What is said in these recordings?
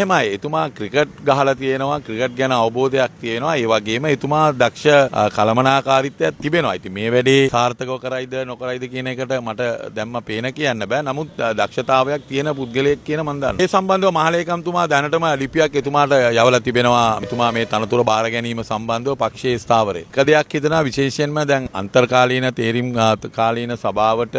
මෙහෙමයි එතුමා ක්‍රිකට් ගහලා තියෙනවා ක්‍රිකට් ගැන අවබෝධයක් තියෙනවා ඒ වගේම එතුමා දක්ෂ කළමනාකාරීත්වයක් තිබෙනවා. ඉතින් මේ වැඩේ සාර්ථකව කරයිද නොකරයිද කියන එකට මට දැම්ම පේන කියන්න බෑ. නමුත් දක්ෂතාවයක් තියෙන පුද්ගලයෙක් කියන මම දන්නවා. ඒ සම්බන්ධව මහලේකම්තුමා දැනටම ලිපියක් එතුමාට යවලා තිබෙනවා. එතුමා මේ තනතුර බාර ගැනීම සම්බන්ධව පක්ෂයේ ස්ථාවරය. එක දෙයක් හිතනවා විශේෂයෙන්ම දැන් අන්තර්කාලීන තේරීම් කාලීන සභාවට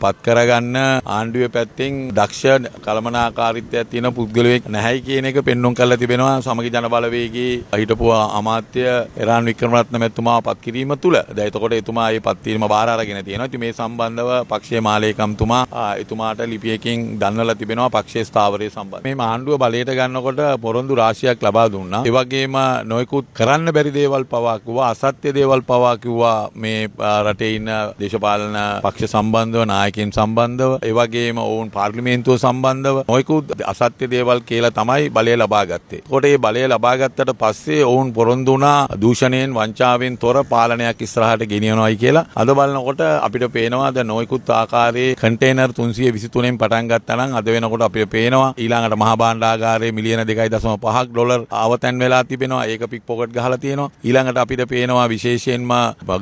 පත් කරගන්න ආණ්ඩුවේ පැත්තෙන් දක්ෂ කළමනාකාරීත්වයක් තියෙන පුද්ගලයෙක් නැහැයි කියන එක පෙන්වුම් කරලා තිබෙනවා. සමගි ජන බලවේගයේ හිටපු අමාත්‍ය එරාන් වික්‍රමරත්න මැතිතුමාව පත් කිරීම තුළ. දැන් එතකොට එතුමා මේ පත් වීම බාර අරගෙන තියෙනවා. ඉතින් මේ සම්බන්ධව පක්ෂයේ මහලේකම්තුමා එතුමාට ලිපියකින් දන්වලා තිබෙනවා පක්ෂයේ ස්ථාවරය සම්බන්ධව. මේ ආණ්ඩුව බලයට ගන්නකොට පොරොන්දු රාශියක් ලබා දුන්නා. ඒ වගේම නොයෙකුත් කරන්න බැරි දේවල් පවා කිව්වා, අසත්‍ය දේවල් පවා කිව්වා මේ රටේ ඉන්න දේශපාලන පක්ෂ සම්බන්ධව, නායකයන් සම්බන්ධව, ඒ වගේම ඔවුන් පාර්ලිමේන්තුව සම්බන්ධව නොයෙකුත් අසත්‍ය දේවල් කියලා තමයි බලය ලබා ගත්තේ. ඒකට මේ බලය ලබා ගත්තට පස්සේ ඔවුන් පොරොන්දු වුණා දූෂණයෙන්, වංචාවෙන් තොර පාලනයක් ඉස්සරහට ගෙනියනවායි කියලා. අද බලනකොට අපිට පේනවා ද නොයෙකුත් ආකාරයේ කන්ටේනර් 323න් පටන් ගත්තා නම් අද වෙනකොට අපිට පේනවා ඊළඟට මහා භාණ්ඩාගාරයේ මිලියන 2.5 ඩොලර් ආවතැන් වෙලා තිබෙනවා. ඒක පික් පොකට් ගහලා තියෙනවා. ඊළඟට අපිට පේනවා විශේෂයෙන්ම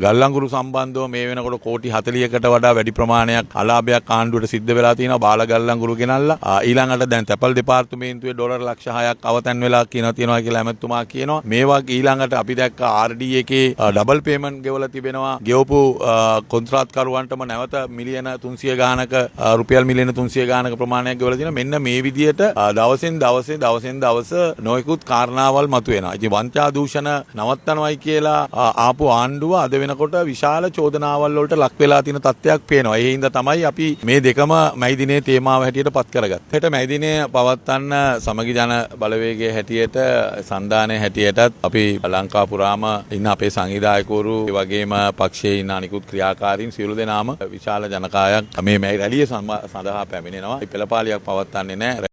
ගල්ලංගුරු සම්බන්ධව මේ වෙනකොට කෝටි 40කට වඩා වැඩි ප්‍රමාණයක් අලාභයක් ආණ්ඩුවට සිද්ධ වෙලා තියෙනවා. බාල ගල්ලංගුරු ගෙනල්ලා ඊළඟට දැන් තැපල් දෙපාර්තමේන්තුවේ ඩොලර් ලක්ෂ 6ක් අවතැන් වෙලා තියෙනවා කියලා ඇමතුමා කියනවා. මේ වගේ ඊළඟට අපි දැක්ක RD එකේ ඩබල් පේමන්ට් ගෙවලා තිබෙනවා. ගෙවපු කොන්ත්‍රාත්කරුවන්ටම නැවත මිලියන 300 ගානක රුපියල් මිලියන 300 ගානක ප්‍රමාණයක් ගෙවලා තියෙනවා. මෙන්න මේ විදියට දවසෙන් දවස නොයෙකුත් කාරණාවල් මතුවෙනවා. ඉතින් වංචා දූෂණ නවත්තනවයි කියලා ආපු ආණ්ඩුව අද වෙනකොට විශාල චෝදනාවල් වලට ලක් වෙලා තියෙන තත්ත්වයක් පේනවා. ඒ හින්දා තමයි අපි මේ දෙකම මැයි දිනේ තේමාව හැටියට පත් කරගත්තේ. හෙට මැයි දිනේ පවත්වන්න සමගි ජන බලවේගයේ හැටියට සන්දානයේ හැටියටත් අපි ලංකා පුරාම ඉන්න අපේ සංවිධායකවරු ඒ වගේම පක්ෂයේ ඉන්න අනිකුත් ක්‍රියාකාරීන් සියලු දෙනාම විශාල ජනකායක් මේ මැයි රැළිය සඳහා පැමිණෙනවා. පෙළපාලියක් පවත්වන්නේ නැහැ.